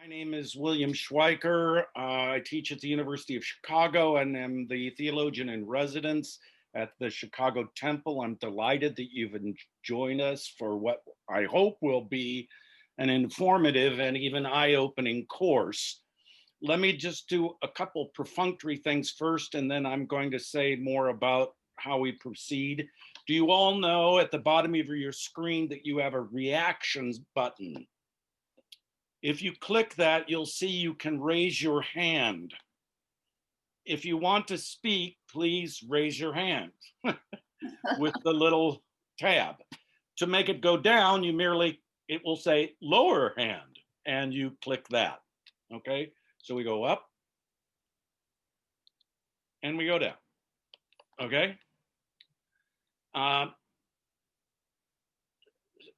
My name is William Schweiker. I teach at the University of Chicago and am the theologian in residence at the Chicago Temple. I'm delighted that you've joined us for what I hope will be an informative and even eye-opening course. Let me just do a couple perfunctory things first, and then I'm going to say more about how we proceed. Do you all know at the bottom of your screen that you have a reactions button? If you click that, you'll see you can raise your hand. If you want to speak, please raise your hand with the little tab. To make it go down, it will say lower hand, and you click that, okay? So we go up, and we go down, okay?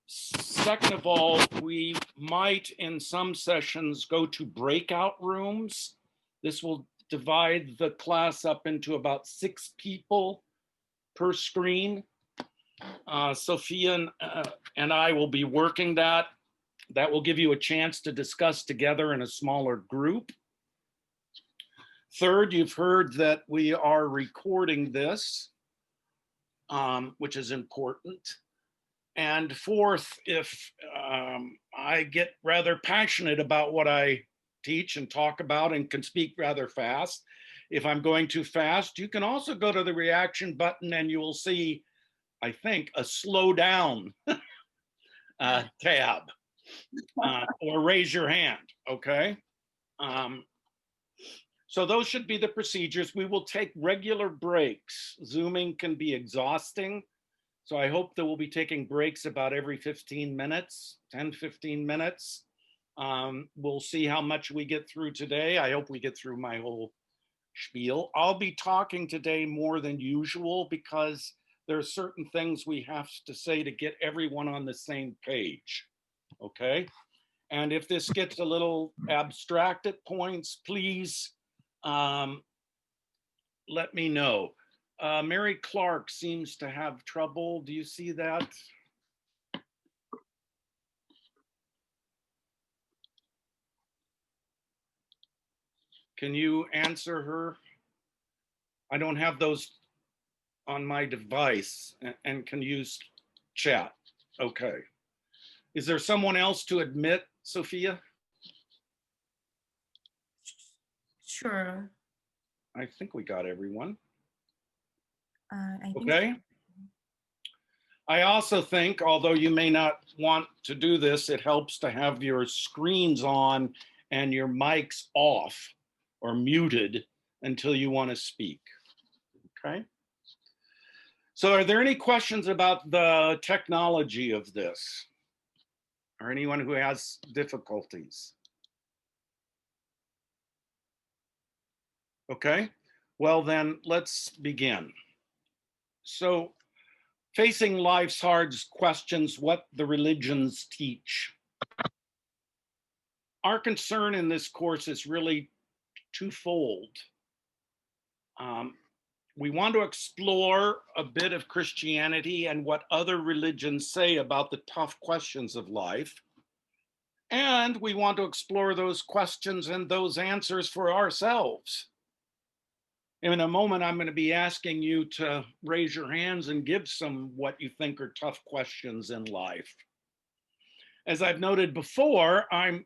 Second of all, we might in some sessions go to breakout rooms. This will divide the class up into about 6 people per screen. Sophia and I will be working that. That will give you a chance to discuss together in a smaller group. Third, you've heard that we are recording this, which is important. And fourth, if I get rather passionate about what I teach and talk about and can speak rather fast, if I'm going too fast, you can also go to the reaction button and you will see, I think, a slow down tab or raise your hand, okay? So those should be the procedures. We will take regular breaks. Zooming can be exhausting. So I hope that we'll be taking breaks about every 15 minutes, 10, 15 minutes. We'll see how much we get through today. I hope we get through my whole spiel. I'll be talking today more than usual because there are certain things we have to say to get everyone on the same page, okay? And if this gets a little abstract at points, please let me know. Mary Clark seems to have trouble. Do you see that? Can you answer her? I don't have those on my device and can use chat. Okay. Is there someone else to admit, Sophia? Sure. I think we got everyone. I think okay. I also think, although you may not want to do this, it helps to have your screens on and your mics off or muted until you want to speak, okay? So are there any questions about the technology of this? Or anyone who has difficulties? Okay, well then let's begin. So facing life's hard questions, what the religions teach. Our concern in this course is really twofold. We want to explore a bit of Christianity and what other religions say about the tough questions of life. And we want to explore those questions and those answers for ourselves. In a moment, I'm going to be asking you to raise your hands and give some what you think are tough questions in life. As I've noted before, I'm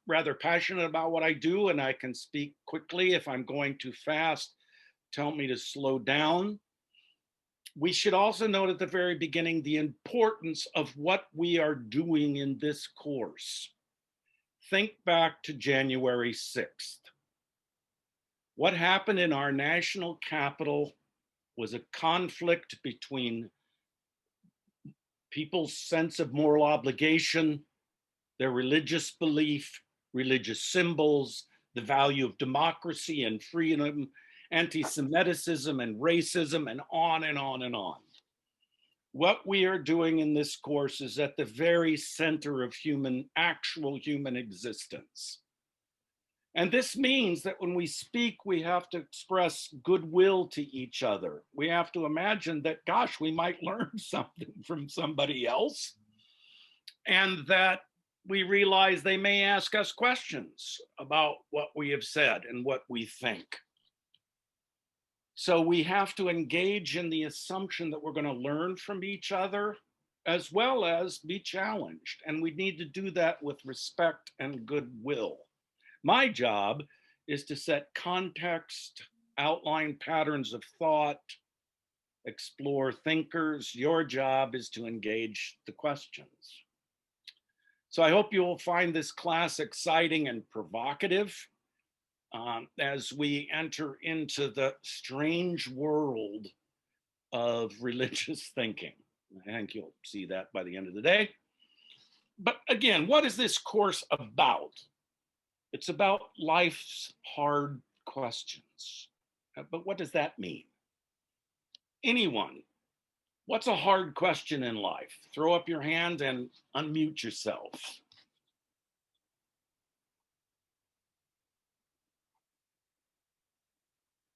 rather passionate about what I do, and I can speak quickly. If I'm going too fast, tell me to slow down. We should also note at the very beginning the importance of what we are doing in this course. Think back to January 6th. What happened in our national capital was a conflict between people's sense of moral obligation, their religious belief, religious symbols, the value of democracy and freedom, anti-Semitism and racism, and on and on and on. What we are doing in this course is at the very center of actual human existence. And this means that when we speak, we have to express goodwill to each other. We have to imagine that, gosh, we might learn something from somebody else. And that we realize they may ask us questions about what we have said and what we think. So we have to engage in the assumption that we're going to learn from each other as well as be challenged. And we need to do that with respect and goodwill. My job is to set context, outline patterns of thought, explore thinkers. Your job is to engage the questions. So I hope you will find this class exciting and provocative as we enter into the strange world of religious thinking. I think you'll see that by the end of the day. But again, what is this course about? It's about life's hard questions. But what does that mean? Anyone, what's a hard question in life? Throw up your hand and unmute yourself.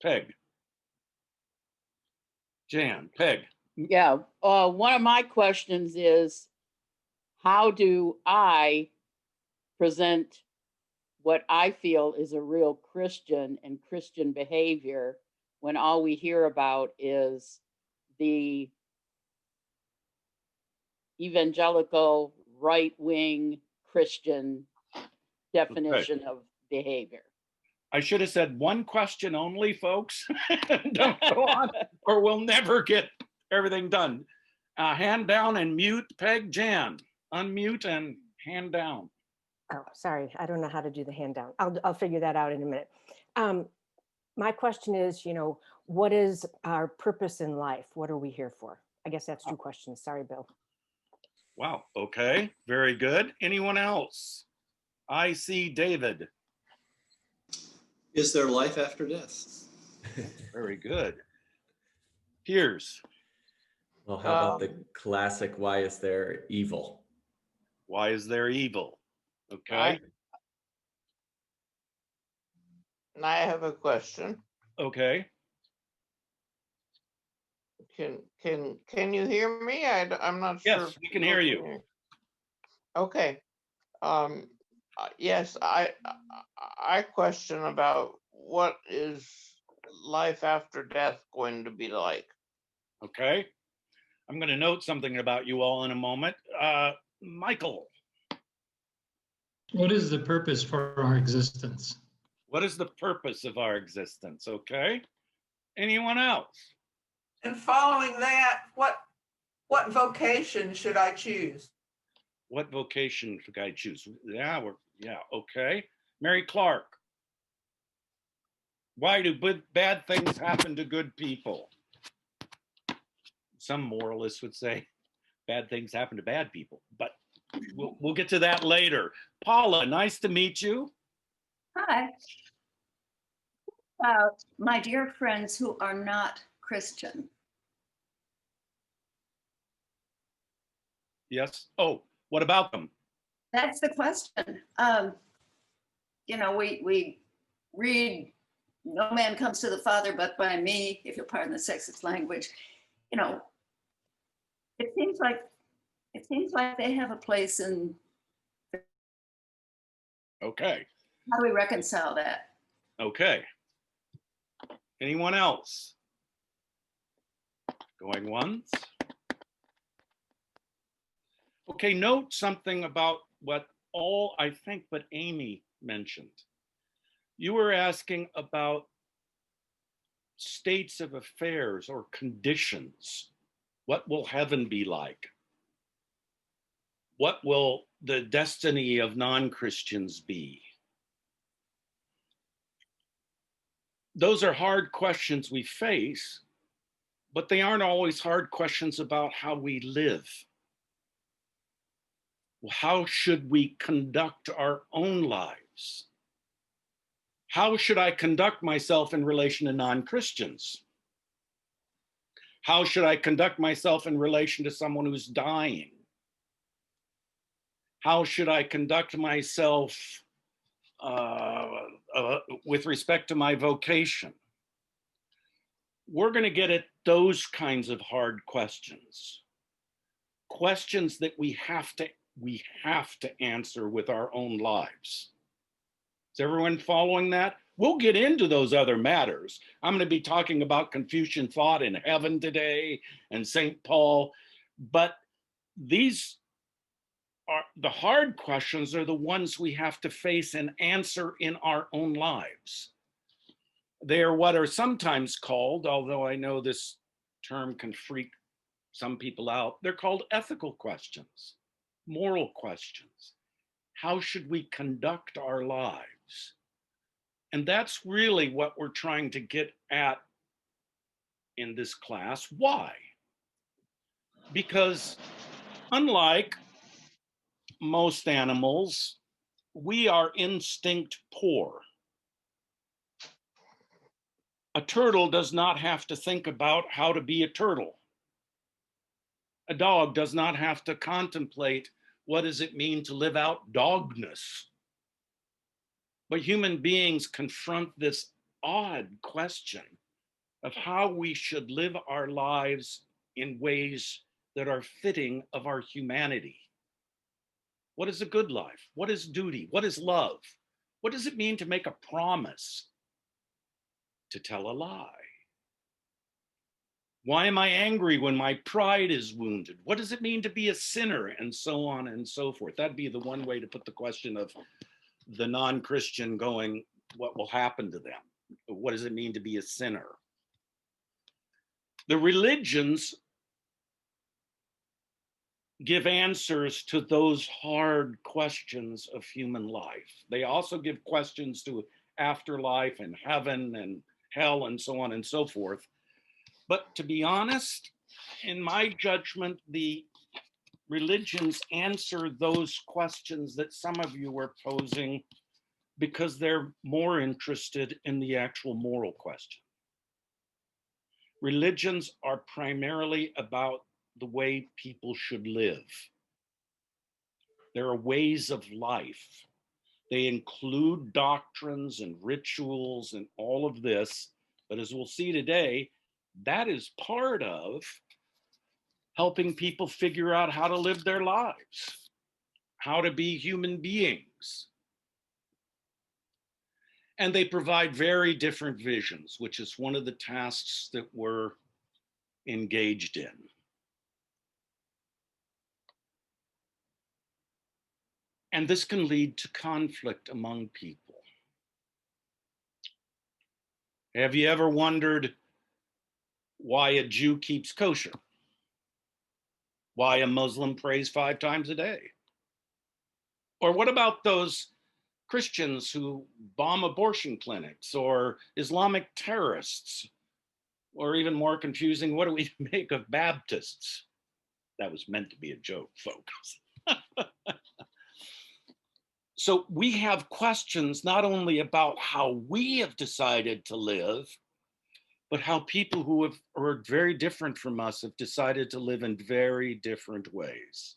Peg. Jan, Peg. Yeah, one of my questions is, how do I present what I feel is a real Christian and Christian behavior when all we hear about is the evangelical right-wing Christian definition of behavior? I should have said one question only, folks. Don't go on, or we'll never get everything done. Hand down and mute. Peg. Jan, unmute and hand down. Oh, sorry. I don't know how to do the hand down. I'll figure that out in a minute. My question is, what is our purpose in life? What are we here for? I guess that's two questions. Sorry, Bill. Wow. Okay. Very good. Anyone else? I see David. Is there life after death? Very good. Piers. Well, how about the classic, why is there evil? Why is there evil? Okay. I have a question. Okay. Can you hear me? I'm not sure. Yes, we can hear you. Okay. Yes, I question about what is life after death going to be like. Okay. I'm going to note something about you all in a moment. Michael. What is the purpose for our existence? What is the purpose of our existence? Okay. Anyone else? And following that, what vocation should I choose? What vocation should I choose? Yeah, okay. Mary Clark. Why do bad things happen to good people? Some moralists would say bad things happen to bad people, but we'll get to that later. Paula, nice to meet you. Hi. My dear friends who are not Christian. Yes. Oh, what about them? That's the question. We read, no man comes to the Father but by me, if you'll pardon the sexist language. It seems like they have a place in. Okay. How do we reconcile that? Okay. Anyone else? Going once. Okay, note something about what I think, but Amy mentioned. You were asking about states of affairs or conditions. What will heaven be like? What will the destiny of non-Christians be? Those are hard questions we face, but they aren't always hard questions about how we live. How should we conduct our own lives? How should I conduct myself in relation to non-Christians? How should I conduct myself in relation to someone who's dying? How should I conduct myself with respect to my vocation? We're going to get at those kinds of hard questions. Questions that we have to we have to answer with our own lives. Is everyone following that? We'll get into those other matters. I'm going to be talking about Confucian thought in heaven today and St. Paul, but these are the hard questions are the ones we have to face and answer in our own lives. They are what are sometimes called, although I know this term can freak some people out, they're called ethical questions, moral questions. How should we conduct our lives? And that's really what we're trying to get at in this class. Why? Because unlike most animals, we are instinct poor. A turtle does not have to think about how to be a turtle. A dog does not have to contemplate what does it mean to live out dogness. But human beings confront this odd question of how we should live our lives in ways that are fitting of our humanity. What is a good life? What is duty? What is love? What does it mean to make a promise? To tell a lie? Why am I angry when my pride is wounded? What does it mean to be a sinner? And so on and so forth. That'd be the one way to put the question of the non-Christian going, what will happen to them? What does it mean to be a sinner? The religions give answers to those hard questions of human life. They also give questions to afterlife and heaven and hell and so on and so forth. But to be honest, in my judgment, the religions answer those questions that some of you are posing because they're more interested in the actual moral question. Religions are primarily about the way people should live. There are ways of life. They include doctrines and rituals and all of this, but as we'll see today, that is part of helping people figure out how to live their lives, how to be human beings. And they provide very different visions, which is one of the tasks that we're engaged in. And this can lead to conflict among people. Have you ever wondered why a Jew keeps kosher? Why a Muslim prays 5 times a day? Or what about those Christians who bomb abortion clinics, or Islamic terrorists, or even more confusing, what do we make of Baptists? That was meant to be a joke, folks. So we have questions not only about how we have decided to live, but how people who are very different from us have decided to live in very different ways.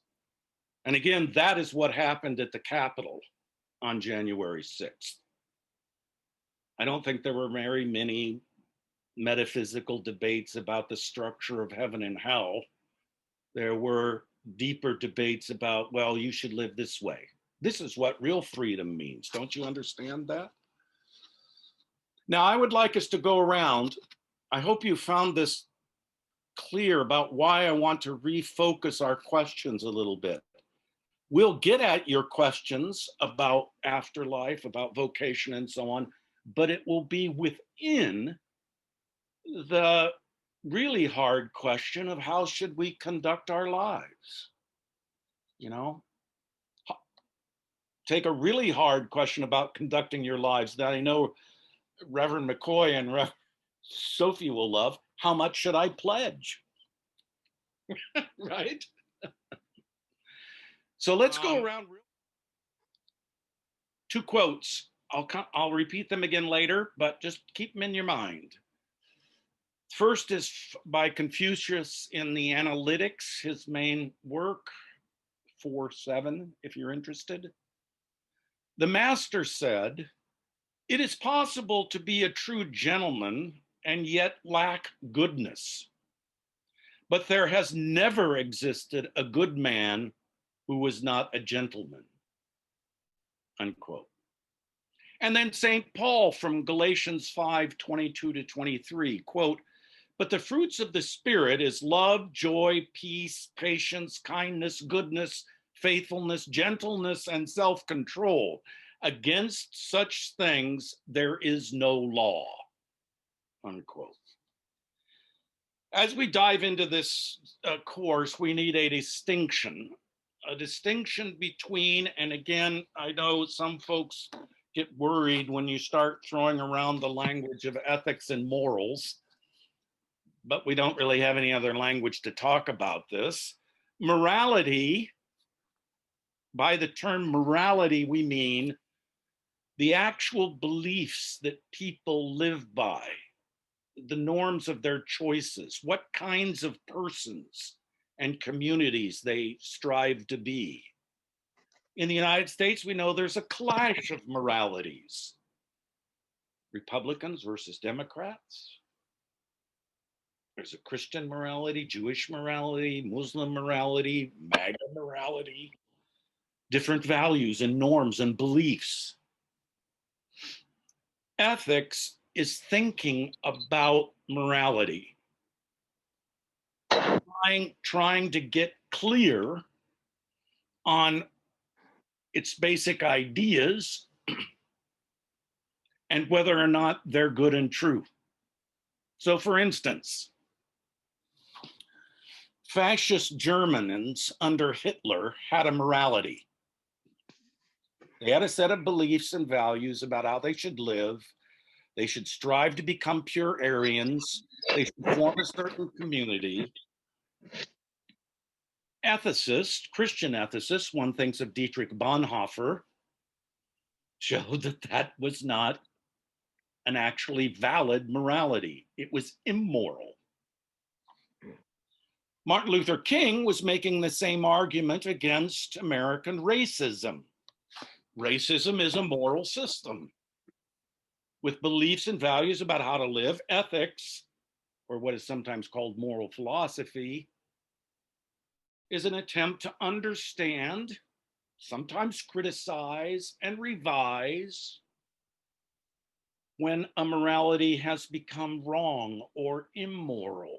And again, that is what happened at the Capitol on January 6th. I don't think there were very many metaphysical debates about the structure of heaven and hell. There were deeper debates about, well, you should live this way. This is what real freedom means. Don't you understand that? Now, I would like us to go around. I hope you found this clear about why I want to refocus our questions a little bit. We'll get at your questions about afterlife, about vocation and so on, but it will be within the really hard question of how should we conduct our lives? You know, take a really hard question about conducting your lives that I know Reverend McCoy and Reverend Sophie will love. How much should I pledge? Right? So let's go around. 2 quotes. I'll repeat them again later, but just keep them in your mind. First is by Confucius in the Analytics, his main work, 4:7, if you're interested. The master said, "It is possible to be a true gentleman and yet lack goodness. But there has never existed a good man who was not a gentleman, unquote. And then St. Paul from Galatians 5:22-23, quote, but the fruits of the Spirit is love, joy, peace, patience, kindness, goodness, faithfulness, gentleness, and self-control. Against such things there is no law, unquote. As we dive into this course, we need a distinction between, and again, I know some folks get worried when you start throwing around the language of ethics and morals, but we don't really have any other language to talk about this. Morality, by the term morality, we mean the actual beliefs that people live by, the norms of their choices, what kinds of persons and communities they strive to be. In the United States, we know there's a clash of moralities. Republicans versus Democrats. There's a Christian morality, Jewish morality, Muslim morality, MAGA morality, different values and norms and beliefs. Ethics is thinking about morality, trying to get clear on its basic ideas and whether or not they're good and true. So for instance, fascist Germans under Hitler had a morality. They had a set of beliefs and values about how they should live. They should strive to become pure Aryans. They should form a certain community. Ethicists, Christian ethicists, one thinks of Dietrich Bonhoeffer, showed that that was not an actually valid morality. It was immoral. Martin Luther King was making the same argument against American racism. Racism is a moral system with beliefs and values about how to live. Ethics, or what is sometimes called moral philosophy, is an attempt to understand, sometimes criticize, and revise when a morality has become wrong or immoral.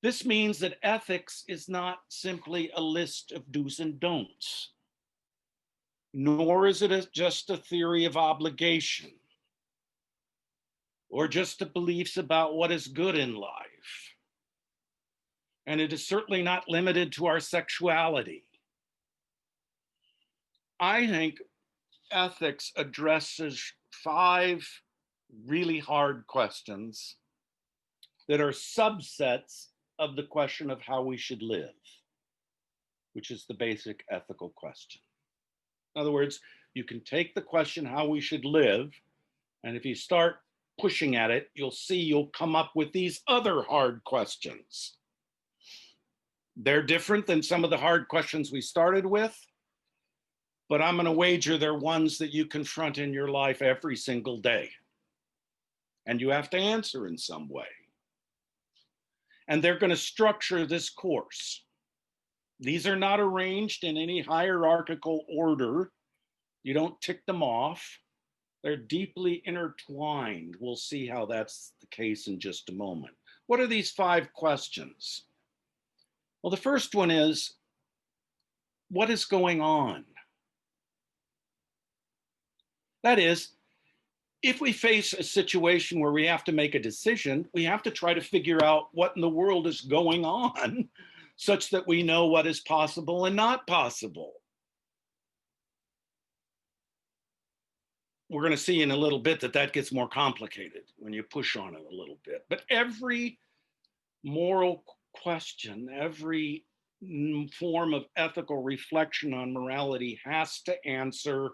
This means that ethics is not simply a list of do's and don'ts, nor is it just a theory of obligation or just the beliefs about what is good in life. And it is certainly not limited to our sexuality. I think ethics addresses 5 really hard questions that are subsets of the question of how we should live, which is the basic ethical question. In other words, you can take the question how we should live, and if you start pushing at it, you'll see you'll come up with these other hard questions. They're different than some of the hard questions we started with, but I'm going to wager they're ones that you confront in your life every single day. And you have to answer in some way. And they're going to structure this course. These are not arranged in any hierarchical order. You don't tick them off. They're deeply intertwined. We'll see how that's the case in just a moment. What are these 5 questions? Well, the first one is, what is going on? That is, if we face a situation where we have to make a decision, we have to try to figure out what in the world is going on such that we know what is possible and not possible. We're going to see in a little bit that that gets more complicated when you push on it a little bit. But every moral question, every form of ethical reflection on morality has to answer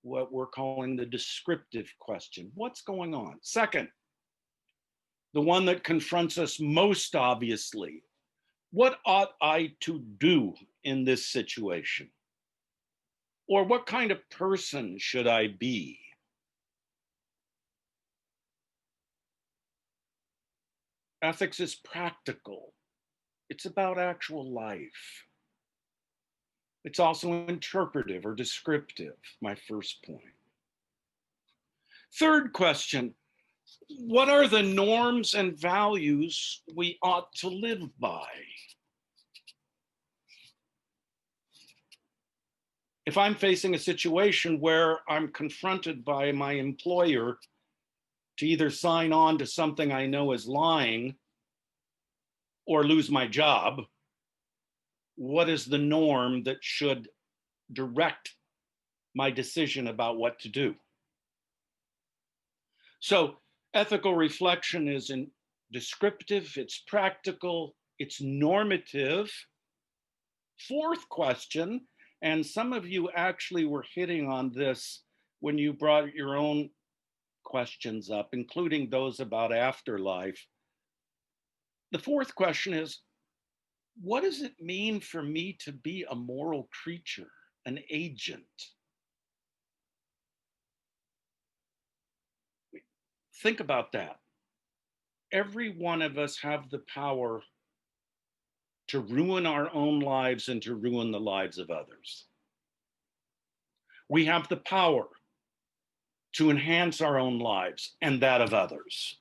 what we're calling the descriptive question. What's going on? Second, the one that confronts us most obviously, what ought I to do in this situation? Or what kind of person should I be? Ethics is practical. It's about actual life. It's also interpretive or descriptive, my first point. Third question, what are the norms and values we ought to live by? If I'm facing a situation where I'm confronted by my employer to either sign on to something I know is lying or lose my job, what is the norm that should direct my decision about what to do? So ethical reflection is descriptive, it's practical, it's normative. Fourth question, and some of you actually were hitting on this when you brought your own questions up, including those about afterlife. The fourth question is, what does it mean for me to be a moral creature, an agent? Think about that. Every one of us have the power to ruin our own lives and to ruin the lives of others. We have the power to enhance our own lives and that of others.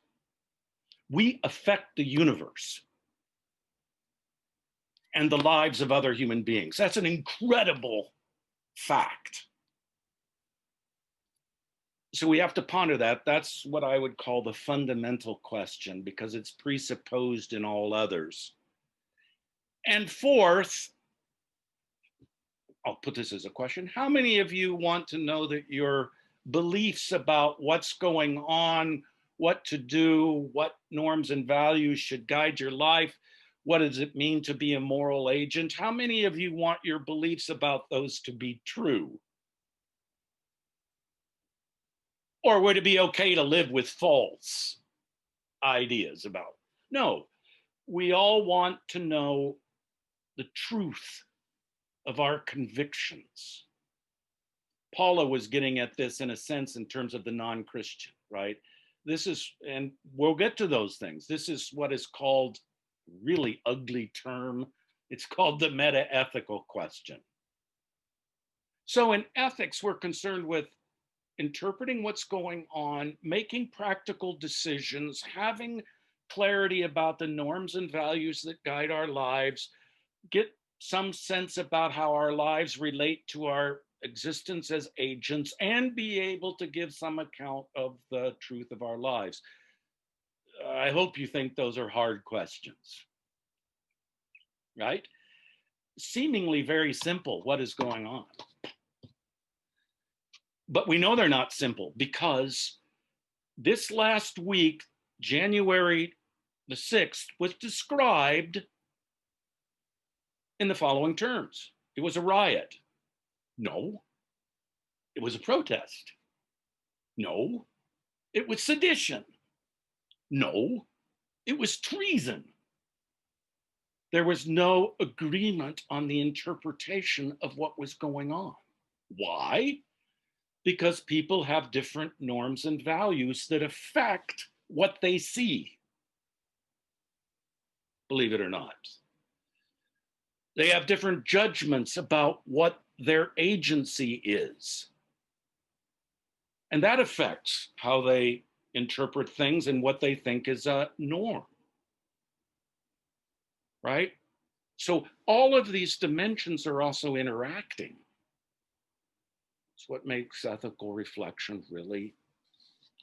We affect the universe and the lives of other human beings. That's an incredible fact. So we have to ponder that. That's what I would call the fundamental question, because it's presupposed in all others. And fourth, I'll put this as a question. How many of you want to know that your beliefs about what's going on, what to do, what norms and values should guide your life, what does it mean to be a moral agent? How many of you want your beliefs about those to be true? Or would it be okay to live with false ideas about it? No, we all want to know the truth of our convictions. Paula was getting at this in a sense in terms of the non-Christian, right? This is, and we'll get to those things. This is what is called, really ugly term, it's called the meta-ethical question. So in ethics, we're concerned with interpreting what's going on, making practical decisions, having clarity about the norms and values that guide our lives, get some sense about how our lives relate to our existence as agents, and be able to give some account of the truth of our lives. I hope you think those are hard questions, right? Seemingly very simple, what is going on? But we know they're not simple, because this last week, January the 6th, was described in the following terms. It was a riot. No. It was a protest. No. It was sedition. No. It was treason. There was no agreement on the interpretation of what was going on. Why? Because people have different norms and values that affect what they see. Believe it or not. They have different judgments about what their agency is. And that affects how they interpret things and what they think is a norm. Right? So all of these dimensions are also interacting. It's what makes ethical reflection really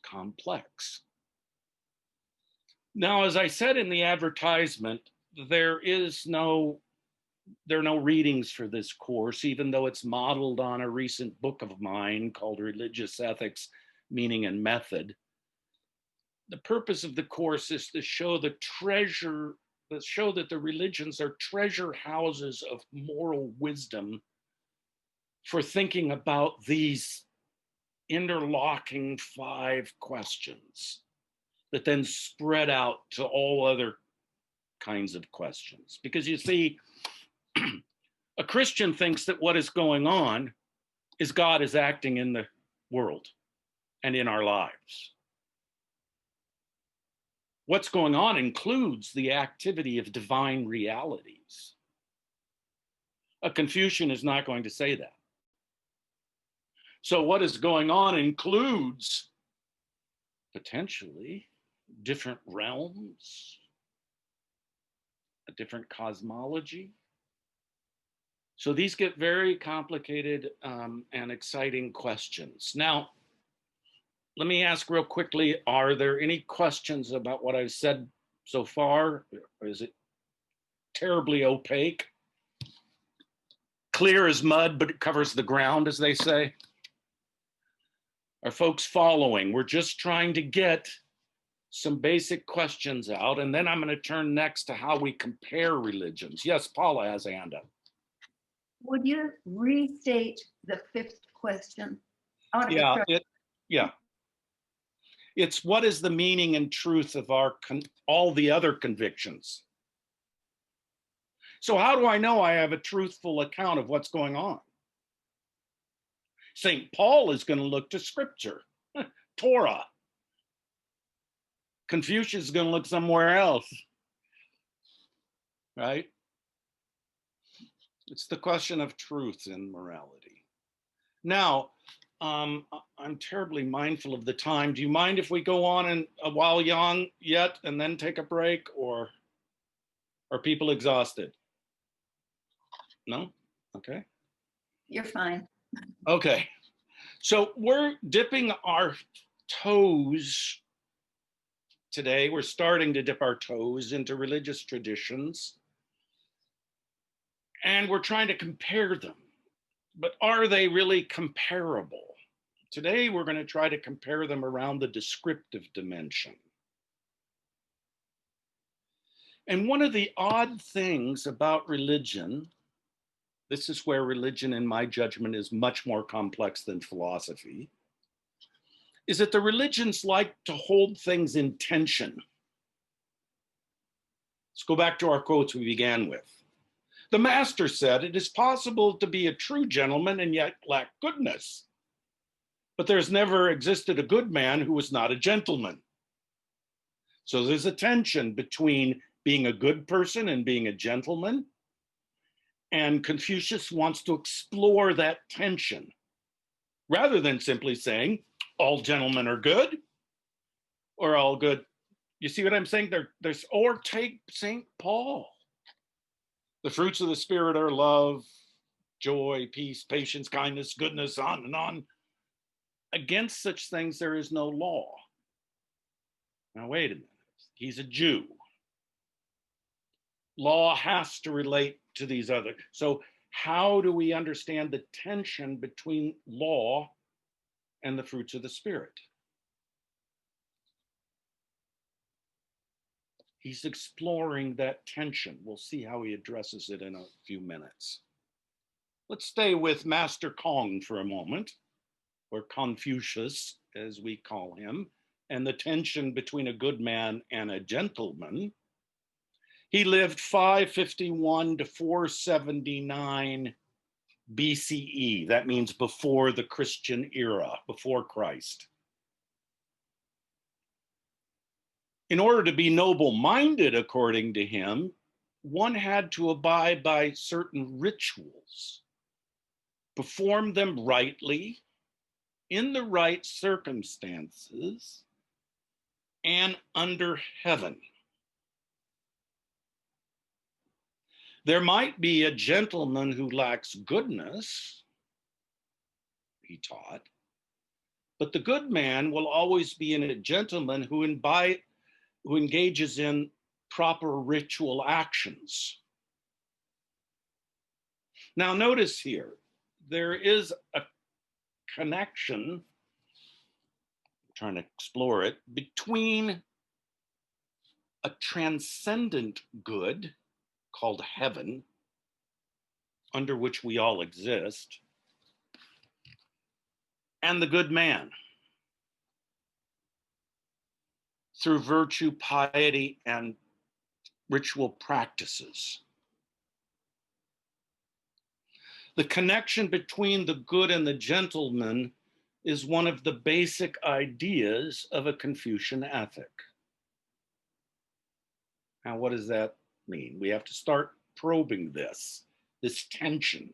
complex. Now, as I said in the advertisement, there are no readings for this course, even though it's modeled on a recent book of mine called Religious Ethics, Meaning and Method. The purpose of the course is to show that the religions are treasure houses of moral wisdom for thinking about these interlocking 5 questions that then spread out to all other kinds of questions. Because you see, a Christian thinks that what is going on is God is acting in the world and in our lives. what's going on includes the activity of divine realities. A Confucian is not going to say that. So what is going on includes potentially different realms, a different cosmology. So these get very complicated and exciting questions. Now, let me ask real quickly, are there any questions about what I've said so far? Or is it terribly opaque? Clear as mud, but it covers the ground, as they say? Are folks following? We're just trying to get some basic questions out, and then I'm going to turn next to how we compare religions. Yes, Paula has a hand up. Would you restate the fifth question? I want to be sure. It's what is the meaning and truth of all the other convictions? So how do I know I have a truthful account of what's going on? St. Paul is going to look to scripture, Torah. Confucius is going to look somewhere else, right? It's the question of truth in morality. Now, I'm terribly mindful of the time. Do you mind if we go on and a while young yet and then take a break, or are people exhausted? No? Okay. You're fine. Okay. So we're dipping our toes today. We're starting to dip our toes into religious traditions. And we're trying to compare them. But are they really comparable? Today, we're going to try to compare them around the descriptive dimension. And one of the odd things about religion, this is where religion, in my judgment, is much more complex than philosophy, is that the religions like to hold things in tension. Let's go back to our quotes we began with. The master said, "It is possible to be a true gentleman and yet lack goodness. But there's never existed a good man who was not a gentleman." So there's a tension between being a good person and being a gentleman. And Confucius wants to explore that tension rather than simply saying all gentlemen are good or all good. You see what I'm saying? Or take St. Paul. The fruits of the Spirit are love, joy, peace, patience, kindness, goodness, on and on. Against such things, there is no law. Now, wait a minute. He's a Jew. Law has to relate to these other. So how do we understand the tension between law and the fruits of the Spirit? He's exploring that tension. We'll see how he addresses it in a few minutes. Let's stay with Master Kong for a moment, or Confucius, as we call him, and the tension between a good man and a gentleman. He lived 551 to 479 BCE. That means before the Christian era, before Christ. In order to be noble-minded, according to him, one had to abide by certain rituals, perform them rightly, in the right circumstances, and under heaven. There might be a gentleman who lacks goodness, he taught, but the good man will always be a gentleman who engages in proper ritual actions. Now notice here, there is a connection, I'm trying to explore it, between a transcendent good called heaven, under which we all exist, and the good man, through virtue, piety, and ritual practices. The connection between the good and the gentleman is one of the basic ideas of a Confucian ethic. Now, what does that mean? We have to start probing this tension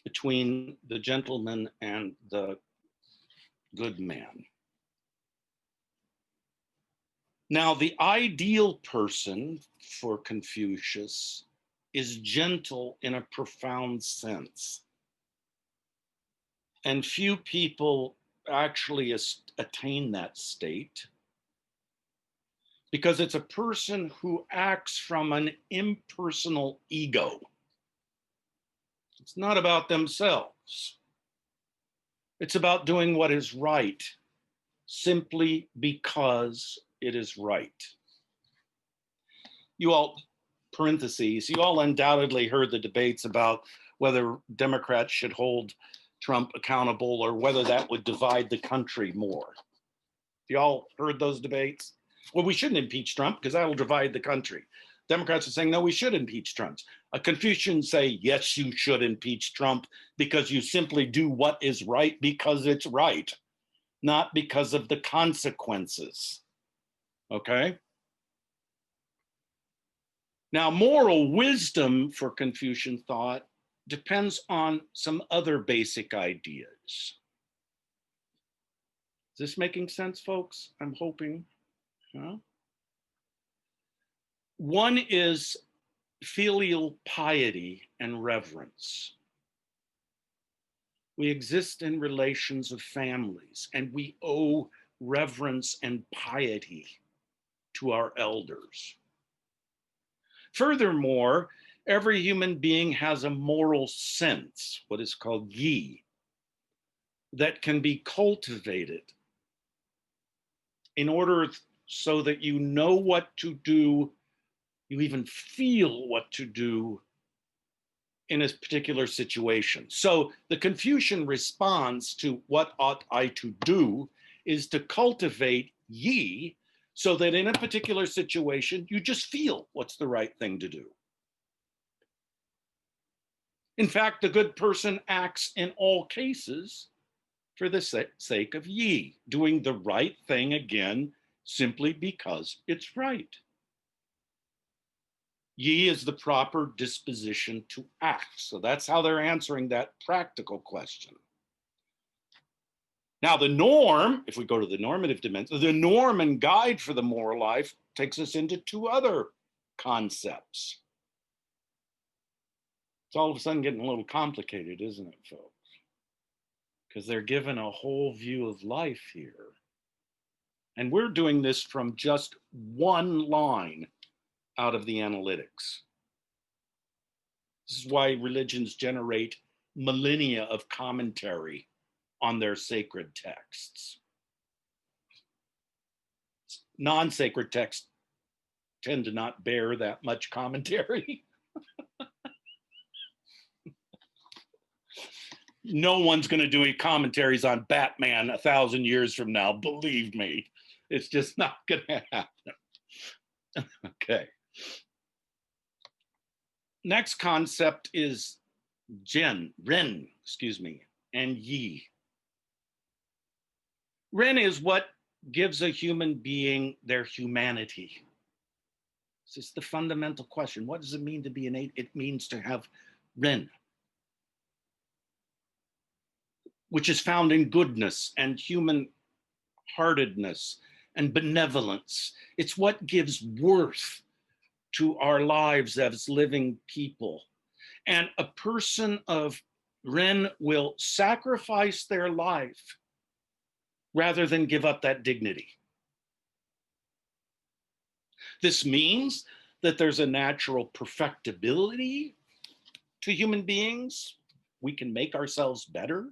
between the gentleman and the good man. Now, the ideal person for Confucius is gentle in a profound sense. And few people actually attain that state, because it's a person who acts from an impersonal ego. It's not about themselves. It's about doing what is right, simply because it is right. You all, parentheses, you all undoubtedly heard the debates about whether Democrats should hold Trump accountable or whether that would divide the country more. You all heard those debates? Well, we shouldn't impeach Trump because that will divide the country. Democrats are saying, no, we should impeach Trump. Confucians say, yes, you should impeach Trump because you simply do what is right because it's right, not because of the consequences. Okay? Now, moral wisdom for Confucian thought depends on some other basic ideas. Is this making sense, folks? I'm hoping. Huh? One is filial piety and reverence. We exist in relations of families, and we owe reverence and piety to our elders. Furthermore, every human being has a moral sense, what is called yi, that can be cultivated in order so that you know what to do, you even feel what to do in a particular situation. So the Confucian response to what ought I to do is to cultivate yi, so that in a particular situation, you just feel what's the right thing to do. In fact, the good person acts in all cases for the sake of yi, doing the right thing again, simply because it's right. Yi is the proper disposition to act. So that's how they're answering that practical question. Now, the norm, if we go to the normative dimension, the norm and guide for the moral life takes us into two other concepts. It's all of a sudden getting a little complicated, isn't it, folks? Because they're given a whole view of life here. And we're doing this from just one line out of the analytics. This is why religions generate millennia of commentary on their sacred texts. Non-sacred texts tend to not bear that much commentary. No one's going to do any commentaries on Batman 1,000 years from now, believe me. It's just not going to happen. Okay. Next concept is ren, and yi. Ren is what gives a human being their humanity. This is the fundamental question. What does it mean to be innate? It means to have ren, which is found in goodness and human heartedness and benevolence. It's what gives worth to our lives as living people. And a person of ren will sacrifice their life rather than give up that dignity. This means that there's a natural perfectibility to human beings. We can make ourselves better,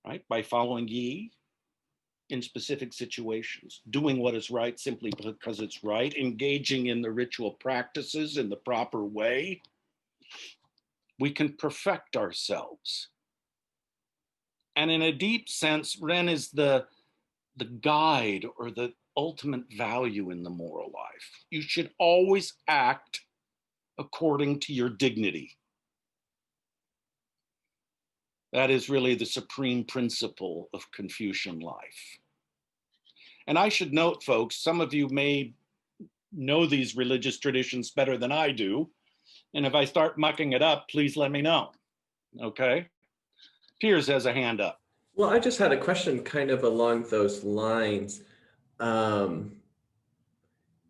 right, by following yi in specific situations, doing what is right simply because it's right, engaging in the ritual practices in the proper way. We can perfect ourselves. And in a deep sense, ren is the guide or the ultimate value in the moral life. You should always act according to your dignity. That is really the supreme principle of Confucian life. And I should note, folks, some of you may know these religious traditions better than I do. And if I start mucking it up, please let me know. Okay? Piers has a hand up. Well, I just had a question kind of along those lines. Um,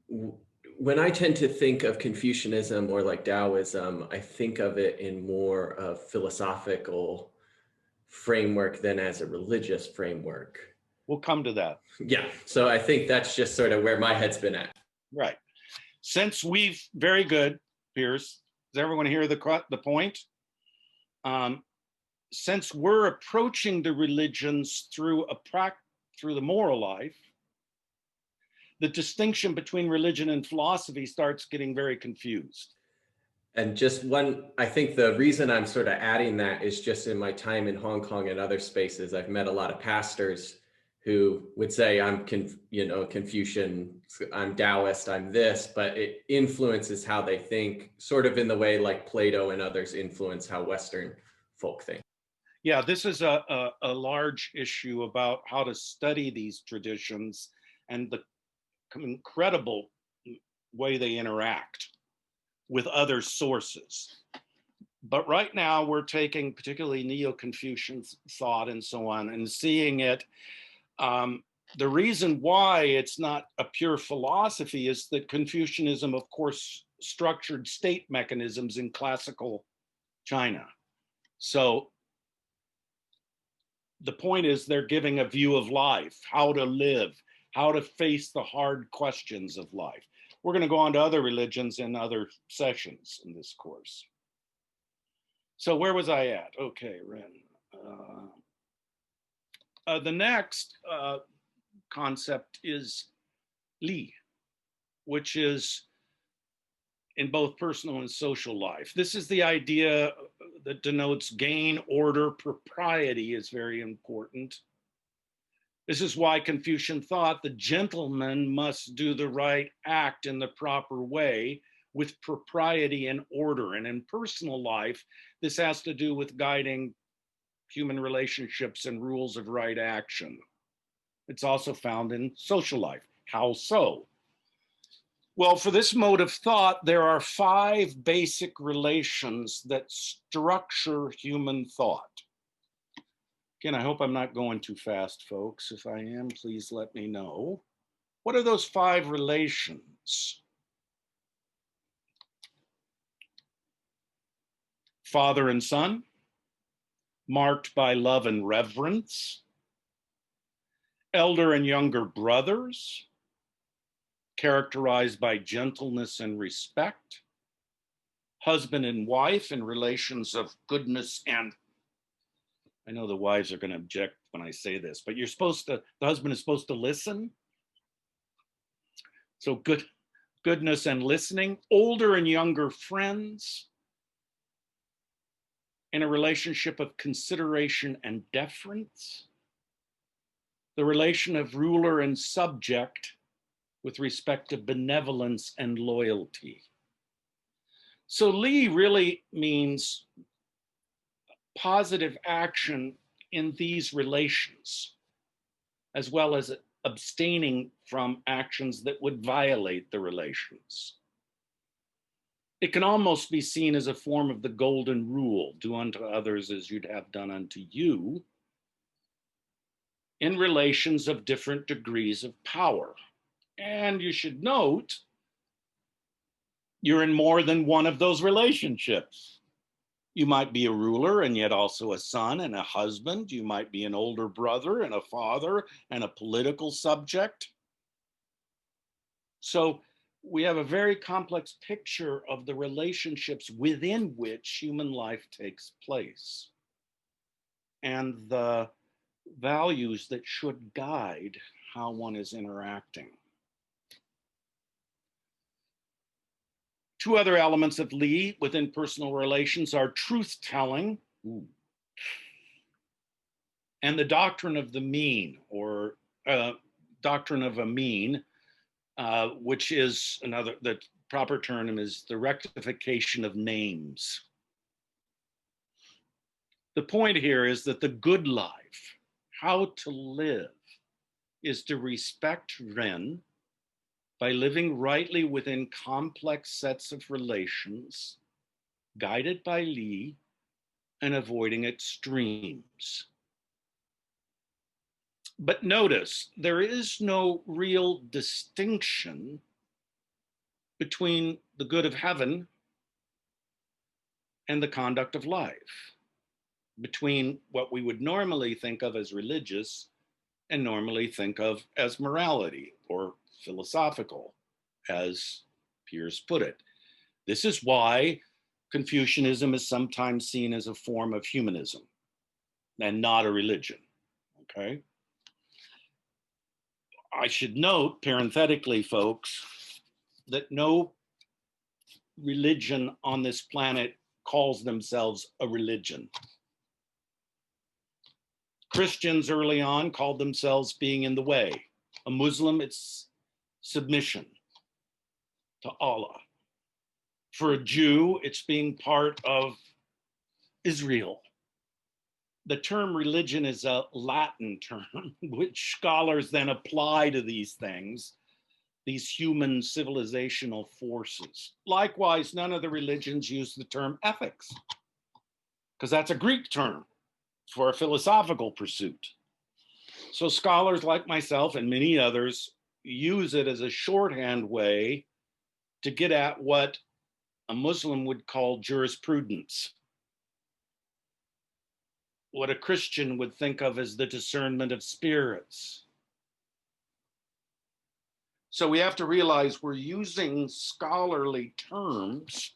when I tend to think of Confucianism or like Taoism, I think of it in more of philosophical framework than as a religious framework. We'll come to that. Yeah, so I think that's just sort of where my head's been at. Right. Since we've, very good, Piers. Does everyone hear the point? Since we're approaching the religions through through the moral life, the distinction between religion and philosophy starts getting very confused. And just one, I think the reason I'm sort of adding that is just in my time in Hong Kong and other spaces, I've met a lot of pastors who would say, I'm Confucian, I'm Taoist, I'm this, but it influences how they think, sort of in the way like Plato and others influence how Western folk think. Yeah, this is a large issue about how to study these traditions and the incredible way they interact with other sources. But right now we're taking particularly Neo-Confucian thought and so on and seeing it. The reason why it's not a pure philosophy is that Confucianism, of course, structured state mechanisms in classical China. So the point is they're giving a view of life, how to live, how to face the hard questions of life. We're going to go on to other religions in other sessions in this course. So where was I at? Okay, Ren. The next concept is Li, which is in both personal and social life. This is the idea that denotes gain, order, propriety is very important. This is why Confucian thought the gentleman must do the right act in the proper way with propriety and order. And in personal life, this has to do with guiding human relationships and rules of right action. It's also found in social life. How so? Well, for this mode of thought, there are 5 basic relations that structure human thought. Again, I hope I'm not going too fast, folks. If I am, please let me know. What are those 5 relations? Father and son, marked by love and reverence. Elder and younger brothers, characterized by gentleness and respect. Husband and wife in relations of goodness and, I know the wives are going to object when I say this, but the husband is supposed to listen. So goodness and listening. Older and younger friends in a relationship of consideration and deference. The relation of ruler and subject with respect to benevolence and loyalty. So Li really means positive action in these relations, as well as abstaining from actions that would violate the relations. It can almost be seen as a form of the golden rule, do unto others as you'd have done unto you, in relations of different degrees of power. And you should note, you're in more than one of those relationships. You might be a ruler and yet also a son and a husband. You might be an older brother and a father and a political subject. So we have a very complex picture of the relationships within which human life takes place and the values that should guide how one is interacting. 2 other elements of Li within personal relations are truth-telling and the doctrine of the mean, or doctrine of a mean, which is the proper term is the rectification of names. The point here is that the good life, how to live, is to respect Ren, by living rightly within complex sets of relations, guided by Li, and avoiding extremes. But notice, there is no real distinction between the good of heaven and the conduct of life, between what we would normally think of as religious and normally think of as morality or philosophical, as Pierce put it. This is why Confucianism is sometimes seen as a form of humanism and not a religion, okay? I should note, parenthetically, folks, that no religion on this planet calls themselves a religion. Christians early on called themselves being in the way. A Muslim, it's submission to Allah. For a Jew, it's being part of Israel. The term religion is a Latin term, which scholars then apply to these things, these human civilizational forces. Likewise, none of the religions use the term ethics, because that's a Greek term for a philosophical pursuit. So scholars like myself and many others use it as a shorthand way to get at what a Muslim would call jurisprudence, what a Christian would think of as the discernment of spirits. So we have to realize we're using scholarly terms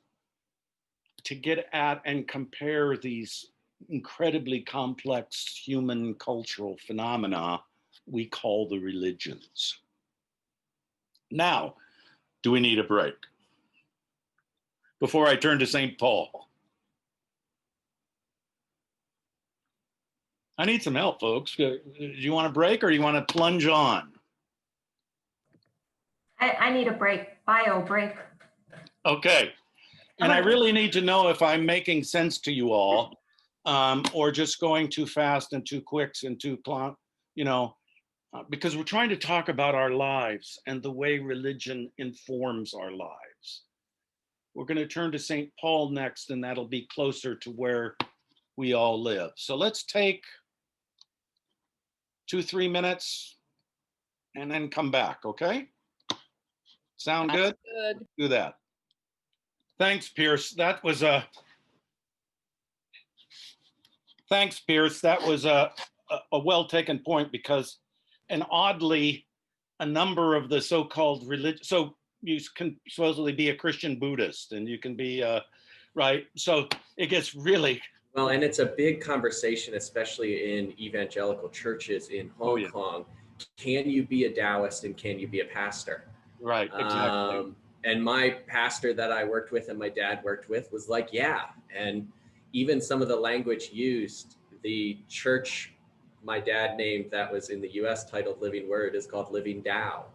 to get at and compare these incredibly complex human cultural phenomena we call the religions. Now, do we need a break? Before I turn to St. Paul. I need some help, folks. Do you want a break or do you want to plunge on? I need a break, bio break. Okay. And I really need to know if I'm making sense to you all, or just going too fast and too quick and too, because we're trying to talk about our lives and the way religion informs our lives. We're going to turn to St. Paul next, and that'll be closer to where we all live. So let's take 2-3 minutes and then come back, okay? Sound good? Good. Do that. Thanks, Pierce. That was a well-taken point, because, and oddly, a number of the so-called religion, so you can supposedly be a Christian Buddhist, and you can be, right? So it gets really. Well, and it's a big conversation, especially in evangelical churches in Hong Kong. Can you be a Taoist and can you be a pastor? Right, exactly. And my pastor that I worked with and my dad worked with was like, yeah. And even some of the language used, the church my dad named that was in the US titled Living Word is called Living Tao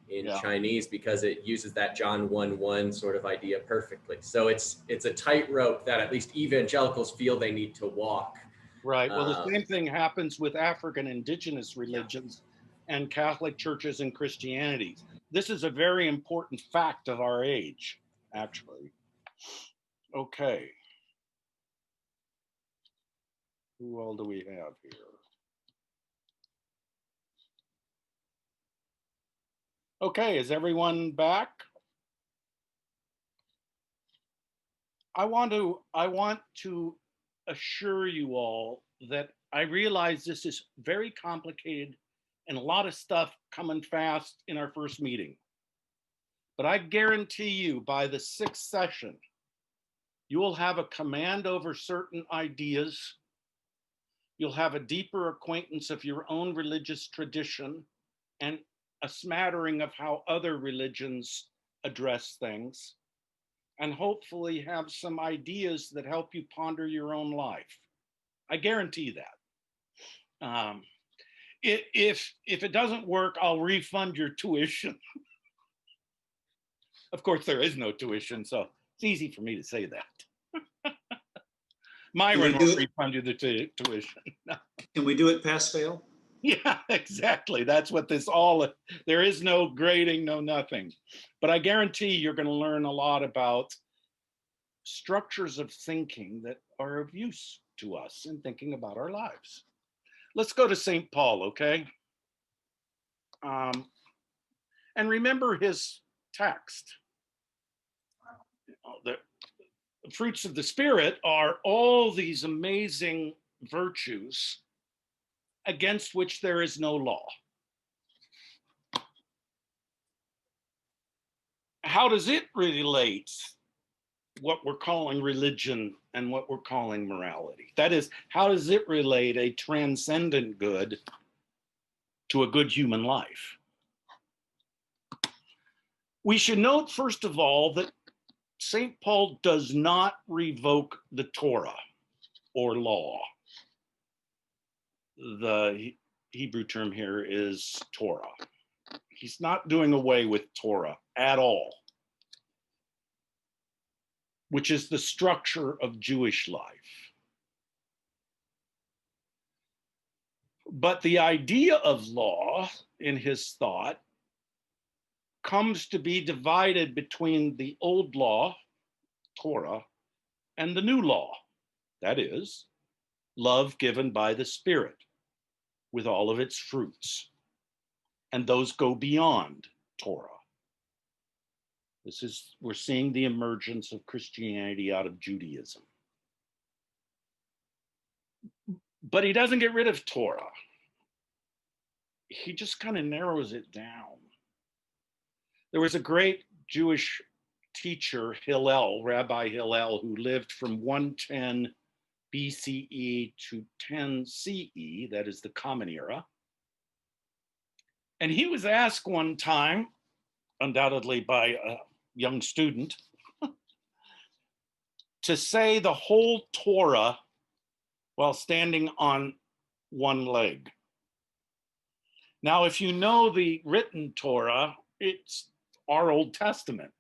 in Chinese, because it uses that John 1:1 sort of idea perfectly. So it's a tightrope that at least evangelicals feel they need to walk. Right. Well, the same thing happens with African indigenous religions and Catholic churches and Christianity. This is a very important fact of our age, actually. Okay. Who all do we have here? Okay, is everyone back? I want to assure you all that I realize this is very complicated and a lot of stuff coming fast in our first meeting. But I guarantee you by the 6th session, you will have a command over certain ideas. You'll have a deeper acquaintance of your own religious tradition and a smattering of how other religions address things, and hopefully have some ideas that help you ponder your own life. I guarantee that. If it doesn't work, I'll refund your tuition. Of course, there is no tuition, so it's easy for me to say that. Myron will refund you the tuition. Can we do it pass fail? Yeah, exactly. That's what this all, there is no grading, no nothing. But I guarantee you're going to learn a lot about structures of thinking that are of use to us in thinking about our lives. Let's go to St. Paul, okay? And remember his text. The fruits of the Spirit are all these amazing virtues against which there is no law. How does it relate what we're calling religion and what we're calling morality? That is, how does it relate a transcendent good to a good human life? We should note, first of all, that St. Paul does not revoke the Torah or law. The Hebrew term here is Torah. He's not doing away with Torah at all, which is the structure of Jewish life. But the idea of law in his thought comes to be divided between the old law, Torah, and the new law, that is, love given by the Spirit with all of its fruits. And those go beyond Torah. We're seeing the emergence of Christianity out of Judaism. But he doesn't get rid of Torah. He just kind of narrows it down. There was a great Jewish teacher, Hillel, Rabbi Hillel, who lived from 110 BCE to 10 CE, that is the Common Era. And he was asked one time, undoubtedly by a young student, to say the whole Torah while standing on one leg. Now, if you know the written Torah, it's our Old Testament.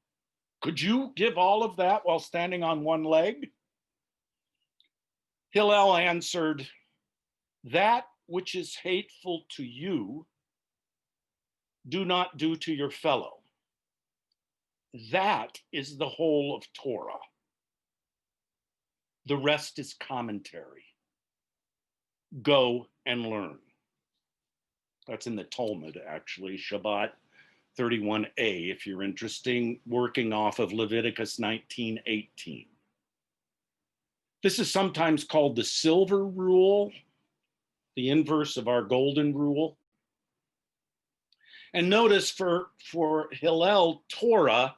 Could you give all of that while standing on one leg? Hillel answered, that which is hateful to you, do not do to your fellow. That is the whole of Torah. The rest is commentary. Go and learn. That's in the Talmud, actually, Shabbat 31a, if you're interested, working off of Leviticus 19:18. This is sometimes called the silver rule, the inverse of our golden rule. And notice for Hillel, Torah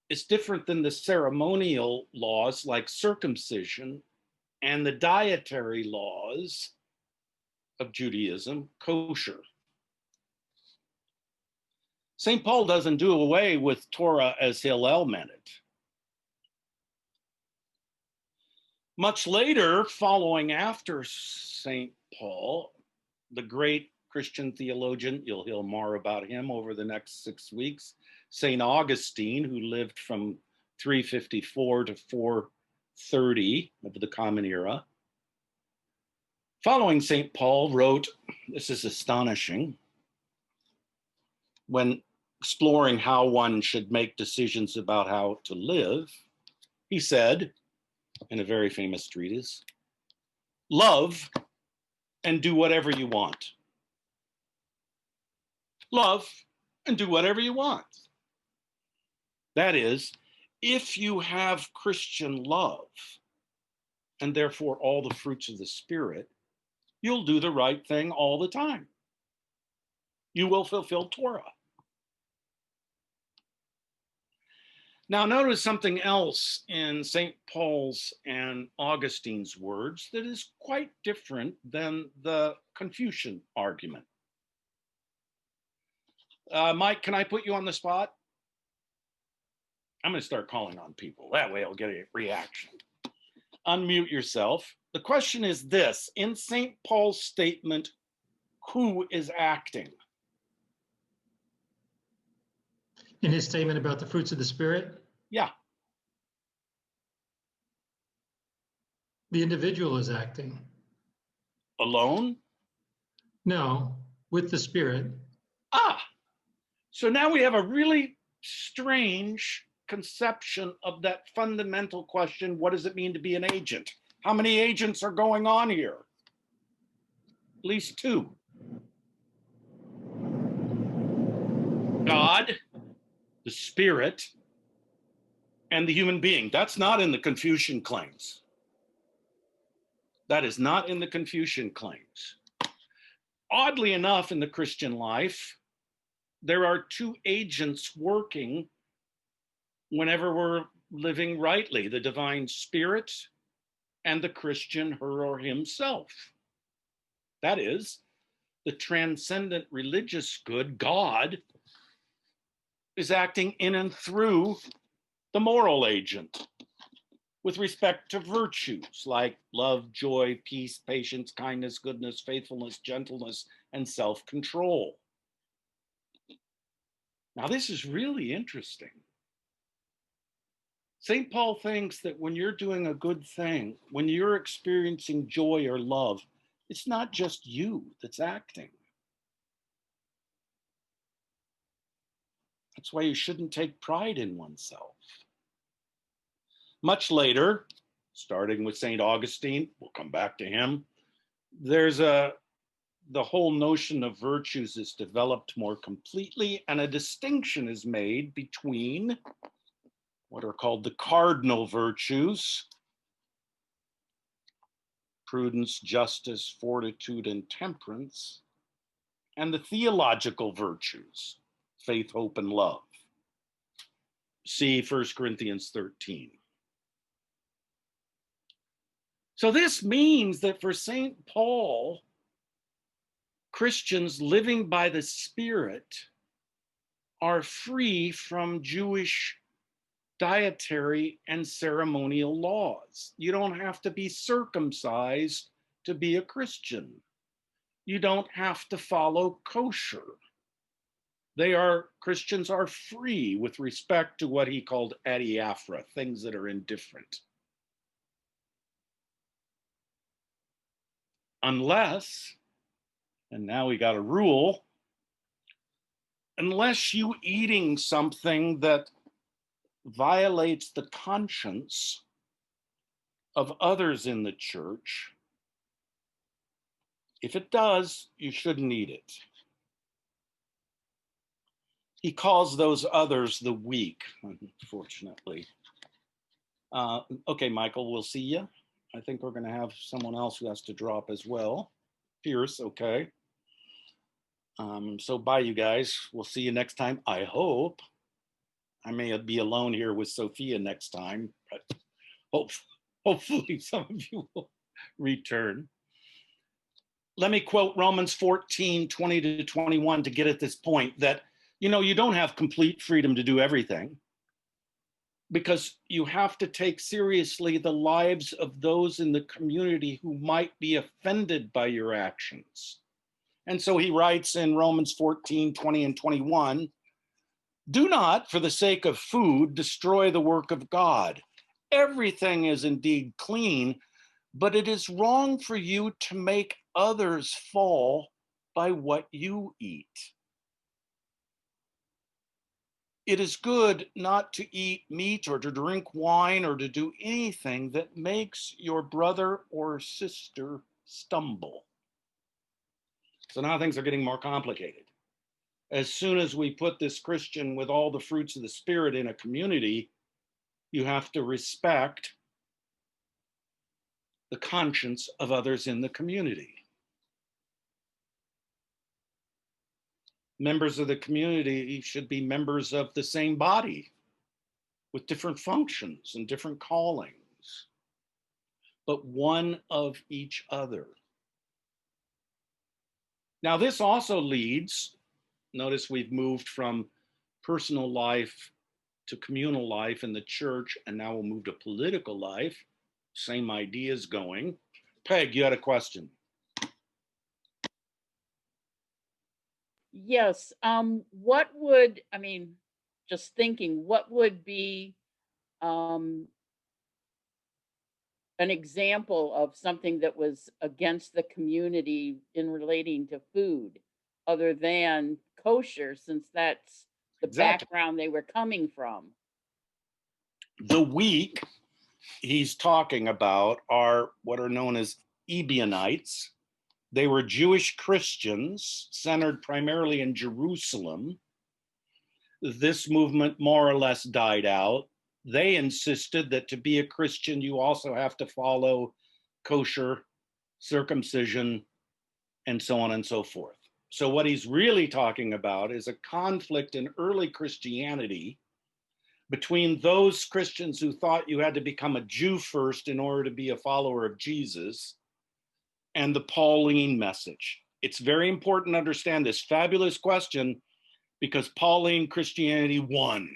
is different than the ceremonial laws like circumcision and the dietary laws of Judaism, kosher. St. Paul doesn't do away with Torah as Hillel meant it. Much later, following after St. Paul, the great Christian theologian, you'll hear more about him over the next 6 weeks, St. Augustine, who lived from 354 to 430 of the Common Era, following St. Paul, wrote, this is astonishing, when exploring how one should make decisions about how to live, he said, in a very famous treatise, love and do whatever you want. Love and do whatever you want. That is, if you have Christian love, and therefore all the fruits of the Spirit, you'll do the right thing all the time. You will fulfill Torah. Now, notice something else in St. Paul's and Augustine's words that is quite different than the Confucian argument. Mike, can I put you on the spot? I'm going to start calling on people. That way I'll get a reaction. Unmute yourself. The question is this: in St. Paul's statement, who is acting? In his statement about the fruits of the Spirit? Yeah. The individual is acting. Alone? No, with the Spirit. Ah, so now we have a really strange conception of that fundamental question, what does it mean to be an agent? How many agents are going on here? At least two. God, the Spirit, and the human being. That's not in the Confucian claims. That is not in the Confucian claims. Oddly enough, in the Christian life, there are two agents working whenever we're living rightly, the divine spirit and the Christian, her or himself. That is, the transcendent religious good, God, is acting in and through the moral agent with respect to virtues like love, joy, peace, patience, kindness, goodness, faithfulness, gentleness, and self-control. Now, this is really interesting. St. Paul thinks that when you're doing a good thing, when you're experiencing joy or love, it's not just you that's acting. That's why you shouldn't take pride in oneself. Much later, starting with St. Augustine, we'll come back to him, the whole notion of virtues is developed more completely, and a distinction is made between what are called the cardinal virtues, prudence, justice, fortitude, and temperance, and the theological virtues, faith, hope, and love. See 1 Corinthians 13. So this means that for St. Paul, Christians living by the Spirit are free from Jewish dietary and ceremonial laws. You don't have to be circumcised to be a Christian. You don't have to follow kosher. Christians are free with respect to what he called adiaphora, things that are indifferent. Unless, and now we got a rule, unless you eating something that violates the conscience of others in the church, if it does, you shouldn't eat it. He calls those others the weak, unfortunately. Okay, Michael, we'll see you. I think we're going to have someone else who has to drop as well. Pierce, okay. So bye, you guys. We'll see you next time. I hope. I may be alone here with Sophia next time, but hopefully some of you will return. Let me quote Romans 14, 20 to 21 to get at this point that, you don't have complete freedom to do everything, because you have to take seriously the lives of those in the community who might be offended by your actions. And so he writes in Romans 14, 20 and 21, do not, for the sake of food, destroy the work of God. Everything is indeed clean, but it is wrong for you to make others fall by what you eat. It is good not to eat meat or to drink wine or to do anything that makes your brother or sister stumble. So now things are getting more complicated. As soon as we put this Christian with all the fruits of the Spirit in a community, you have to respect the conscience of others in the community. Members of the community should be members of the same body with different functions and different callings, but one of each other. Now, this also leads, notice we've moved from personal life to communal life in the church, and now we'll move to political life. Same ideas going. Peg, you had a question. Yes. What would, just thinking, what would be an example of something that was against the community in relating to food other than kosher, since that's the Exactly. background they were coming from. The weak he's talking about are what are known as Ebionites. They were Jewish Christians centered primarily in Jerusalem. This movement more or less died out. They insisted that to be a Christian, you also have to follow kosher, circumcision, and so on and so forth. So, what he's really talking about is a conflict in early Christianity between those Christians who thought you had to become a Jew first in order to be a follower of Jesus and the Pauline message. It's very important to understand this fabulous question because Pauline Christianity won.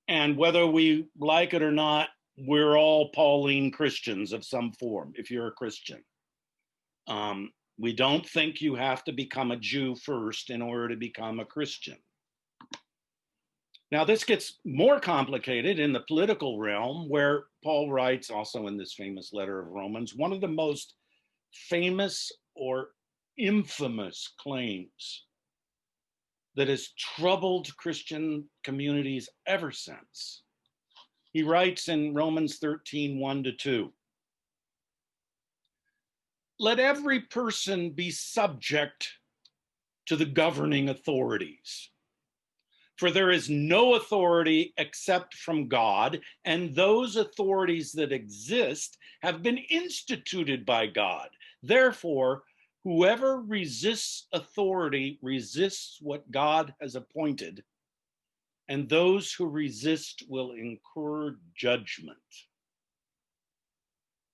And whether we like it or not, we're all Pauline Christians of some form, if you're a Christian. We don't think you have to become a Jew first in order to become a Christian. Now, this gets more complicated in the political realm, where Paul writes, also in this famous letter of Romans, one of the most famous or infamous claims that has troubled Christian communities ever since. He writes in Romans 13, 1-2, let every person be subject to the governing authorities. For there is no authority except from God, and those authorities that exist have been instituted by God. Therefore, whoever resists authority resists what God has appointed, and those who resist will incur judgment.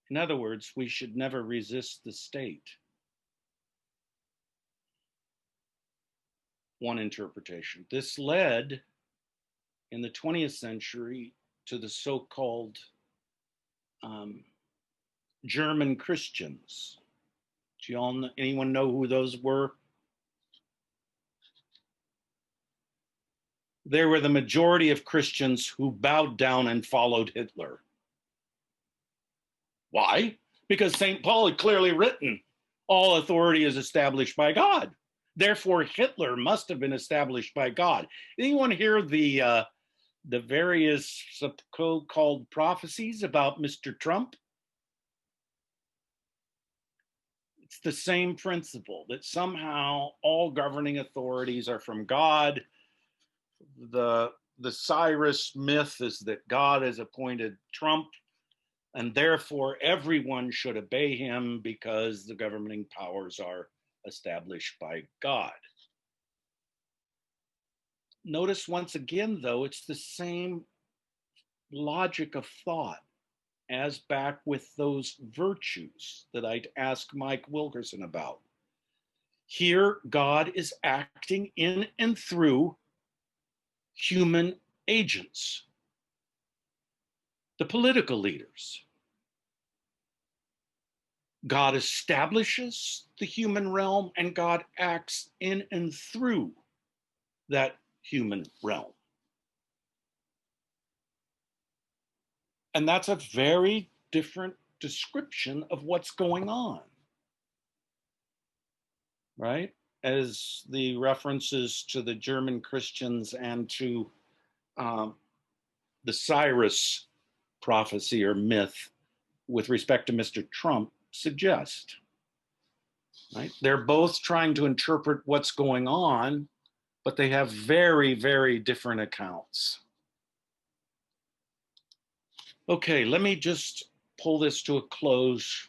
In other words, we should never resist the state. One interpretation. This led in the 20th century to the so-called German Christians. Do you all know, anyone know who those were? They were the majority of Christians who bowed down and followed Hitler. Why? Because St. Paul had clearly written, all authority is established by God. Therefore, Hitler must have been established by God. Anyone hear the various so-called prophecies about Mr. Trump? It's the same principle that somehow all governing authorities are from God. The Cyrus myth is that God has appointed Trump, and therefore everyone should obey him because the governing powers are established by God. Notice once again, though, it's the same logic of thought as back with those virtues that I'd ask Mike Wilkerson about. Here, God is acting in and through human agents, the political leaders. God establishes the human realm, and God acts in and through that human realm. And that's a very different description of what's going on, right? As the references to the German Christians and to the Cyrus prophecy or myth with respect to Mr. Trump suggest, right? They're both trying to interpret what's going on, but they have very, very different accounts. Okay, let me just pull this to a close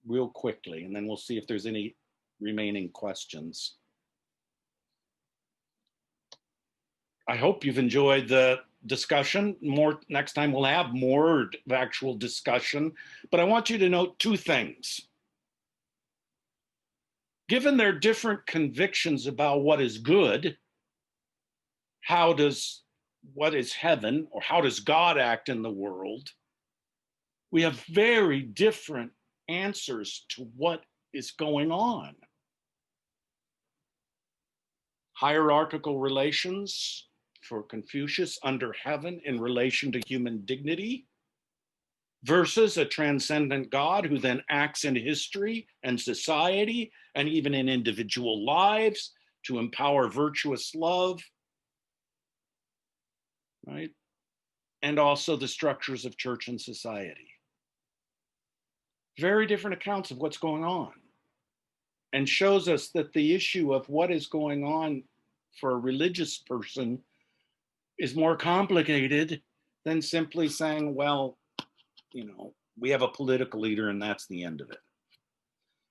real quickly, and then we'll see if there's any remaining questions. I hope you've enjoyed the discussion. Next time we'll have more actual discussion, but I want you to note two things. Given their different convictions about what is good, what is heaven, or how does God act in the world, we have very different answers to what is going on. Hierarchical relations for Confucius under heaven in relation to human dignity. versus a transcendent God who then acts in history and society and even in individual lives to empower virtuous love, right? And also the structures of church and society. Very different accounts of what's going on, and shows us that the issue of what is going on for a religious person is more complicated than simply saying, well, you know, we have a political leader and that's the end of it.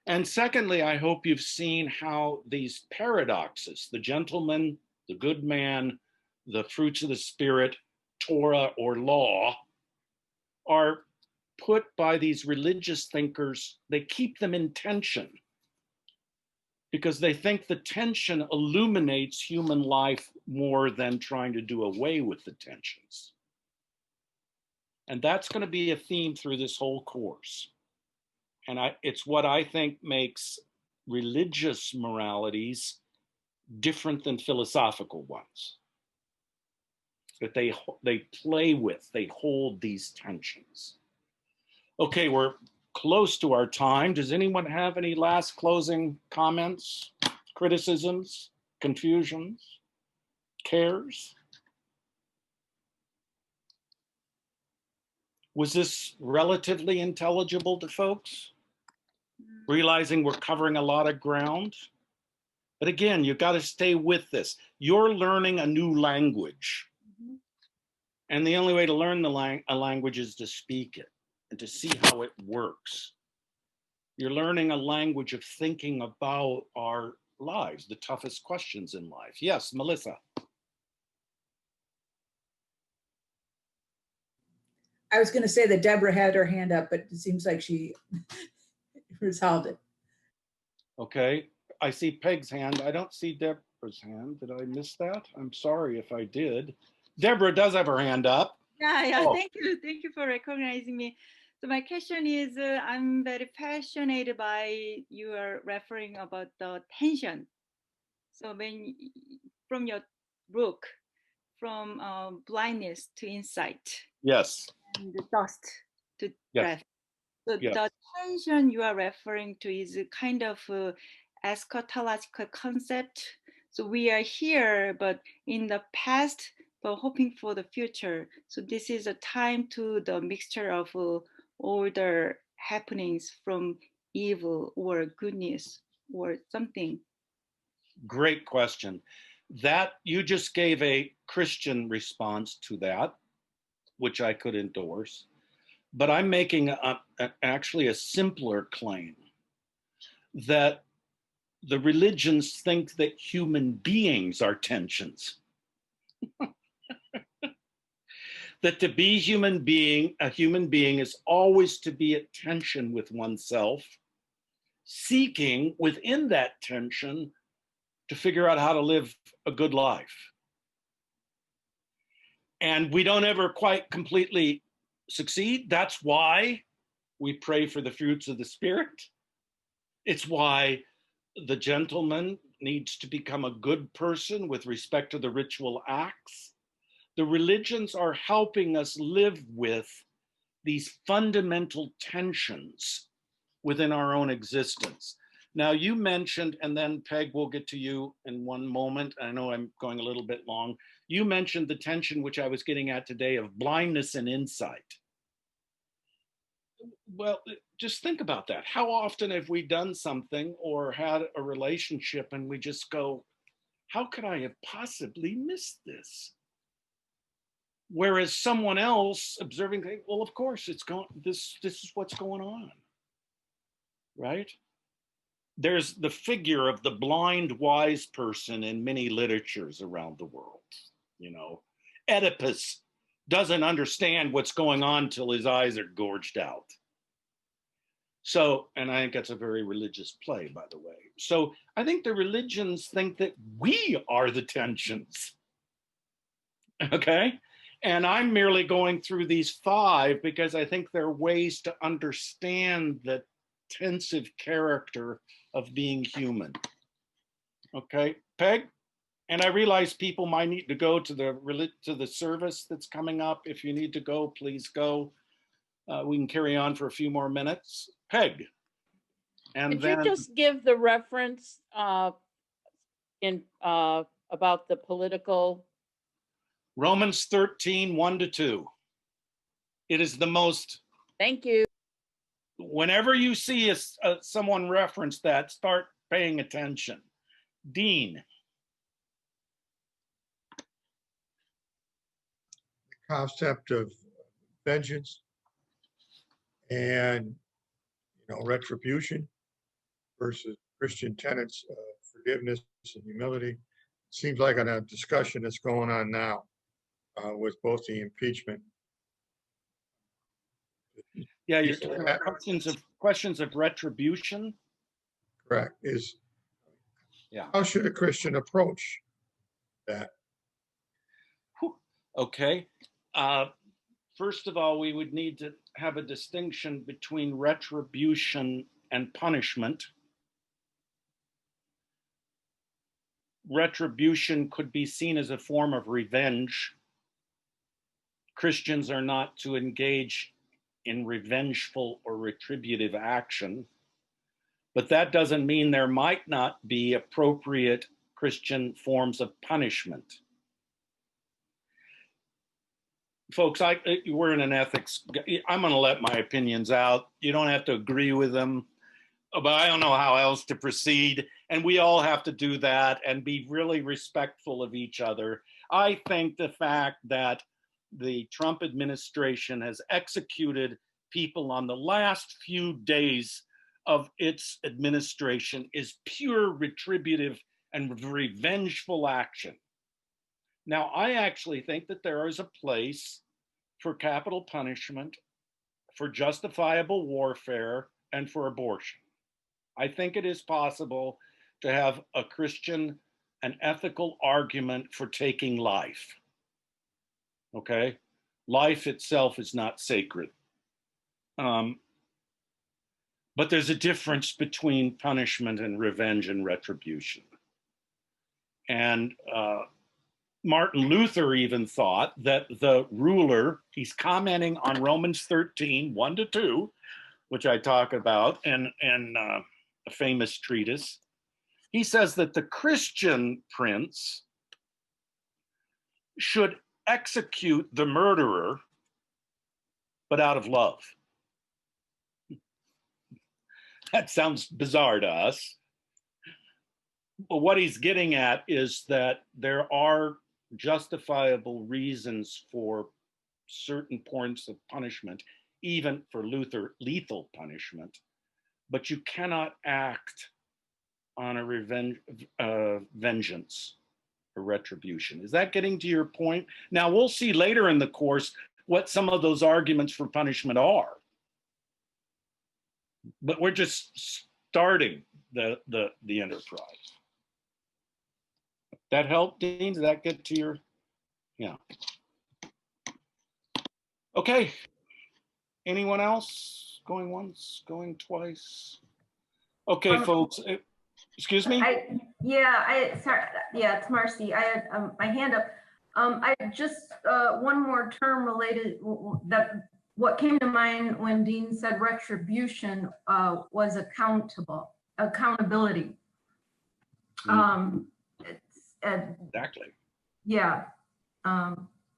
And secondly, I hope you've seen how these paradoxes, the gentleman, the good man, the fruits of the spirit, Torah or law, are put by these religious thinkers. They keep them in tension because they think the tension illuminates human life more than trying to do away with the tensions. And that's going to be a theme through this whole course. And it's what I think makes religious moralities different than philosophical ones. That they play with, they hold these tensions. Okay, we're close to our time. Does anyone have any last closing comments, criticisms, confusions, cares? Was this relatively intelligible to folks? Realizing we're covering a lot of ground? But again, you've got to stay with this. You're learning a new language. And the only way to learn a language is to speak it and to see how it works. You're learning a language of thinking about our lives, the toughest questions in life. Yes, Melissa. I was going to say that Deborah had her hand up, but it seems like she resolved it. Okay, I see Peg's hand. I don't see Deborah's hand. Did I miss that? I'm sorry if I did. Deborah does have her hand up. Yeah, Oh. Thank you for recognizing me. So my question is, I'm very passionate by you are referring about the tension. So when from your book, from blindness to insight. Yes. And the dust to breath. So yes. the tension you are referring to is a kind of eschatological concept. So we are here, but in the past, but hoping for the future. So this is a time to the mixture of all the happenings from evil or goodness or something. Great question. That you just gave a Christian response to that, which I could endorse. But I'm making actually a simpler claim that the religions think that human beings are tensions. That to be a human being is always to be at tension with oneself, seeking within that tension to figure out how to live a good life. And we don't ever quite completely succeed. That's why we pray for the fruits of the Spirit. It's why the gentleman needs to become a good person with respect to the ritual acts. The religions are helping us live with these fundamental tensions within our own existence. Now, you mentioned, and then Peg, we'll get to you in one moment. I know I'm going a little bit long. You mentioned the tension, which I was getting at today, of blindness and insight. Well, just think about that. How often have we done something or had a relationship and we just go, how could I have possibly missed this? Whereas someone else observing, well, of course, it's going. This is what's going on, right? There's the figure of the blind wise person in many literatures around the world. You know, Oedipus doesn't understand what's going on till his eyes are gorged out. So, and I think that's a very religious play, by the way. So I think the religions think that we are the tensions. Okay? And I'm merely going through these 5 because I think they're ways to understand the tensive character of being human. Okay, Peg? And I realize people might need to go to the service that's coming up. If you need to go, please go. We can carry on for a few more minutes. Peg. And Could then you just give the reference in about the political? Romans 13, 1-2. It is the most. Thank you. Whenever you see someone reference that, start paying attention. Dean. The concept of vengeance and retribution versus Christian tenets of forgiveness and humility. Seems like a discussion that's going on now with both the impeachment. Yeah, you're talking about questions of retribution. Correct. How should a Christian approach that? Okay. First of all, we would need to have a distinction between retribution and punishment. Retribution could be seen as a form of revenge. Christians are not to engage in revengeful or retributive action, but that doesn't mean there might not be appropriate Christian forms of punishment. Folks, we're in an ethics. I'm going to let my opinions out. You don't have to agree with them, but I don't know how else to proceed. And we all have to do that and be really respectful of each other. I think the fact that the Trump administration has executed people on the last few days of its administration is pure retributive and revengeful action. Now, I actually think that there is a place for capital punishment, for justifiable warfare, and for abortion. I think it is possible to have a Christian, an ethical argument for taking life. Okay? Life itself is not sacred. But there's a difference between punishment and revenge and retribution. And Martin Luther even thought that the ruler, he's commenting on Romans 13, 1-2, which I talk about in a famous treatise. He says that the Christian prince should execute the murderer, but out of love. That sounds bizarre to us. But what he's getting at is that there are justifiable reasons for certain points of punishment, even for Luther, lethal punishment, but you cannot act on a vengeance or retribution. Is that getting to your point? Now, we'll see later in the course what some of those arguments for punishment are. But we're just starting the enterprise. That help, Dean? Did that get to your, yeah. Okay. Anyone else? Going once, going twice? Okay, folks. Excuse me? Sorry. Yeah, it's Marcy. I had my hand up. I just, one more term related, that what came to mind when Dean said retribution was accountability. Exactly. Yeah,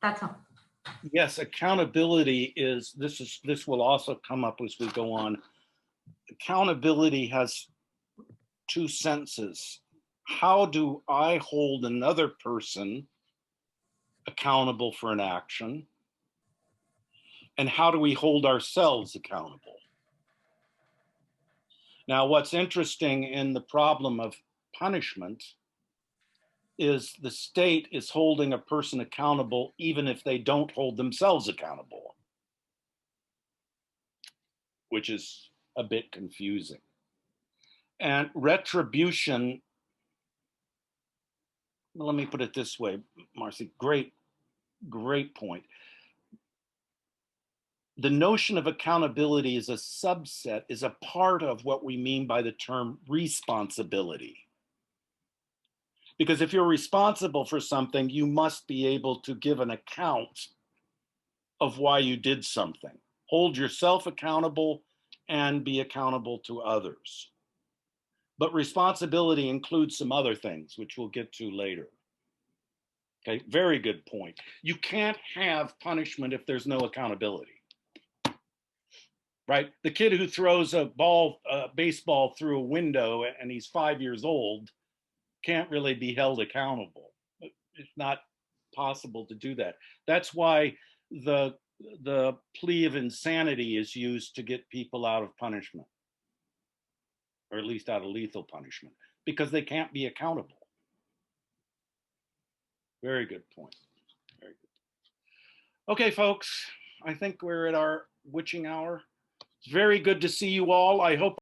that's all. Yes, accountability is, this will also come up as we go on. Accountability has two senses. How do I hold another person accountable for an action? And how do we hold ourselves accountable? Now, what's interesting in the problem of punishment is the state is holding a person accountable even if they don't hold themselves accountable, which is a bit confusing. And retribution, well, let me put it this way, Marcy, great point. The notion of accountability is a subset, is a part of what we mean by the term responsibility. Because if you're responsible for something, you must be able to give an account of why you did something. Hold yourself accountable and be accountable to others. But responsibility includes some other things, which we'll get to later. Okay, very good point. You can't have punishment if there's no accountability. Right? The kid who throws a baseball through a window and he's 5 years old can't really be held accountable. It's not possible to do that. That's why the plea of insanity is used to get people out of punishment, or at least out of lethal punishment, because they can't be accountable. Very good point. Very good. Okay, folks, I think we're at our witching hour. It's very good to see you all. I hope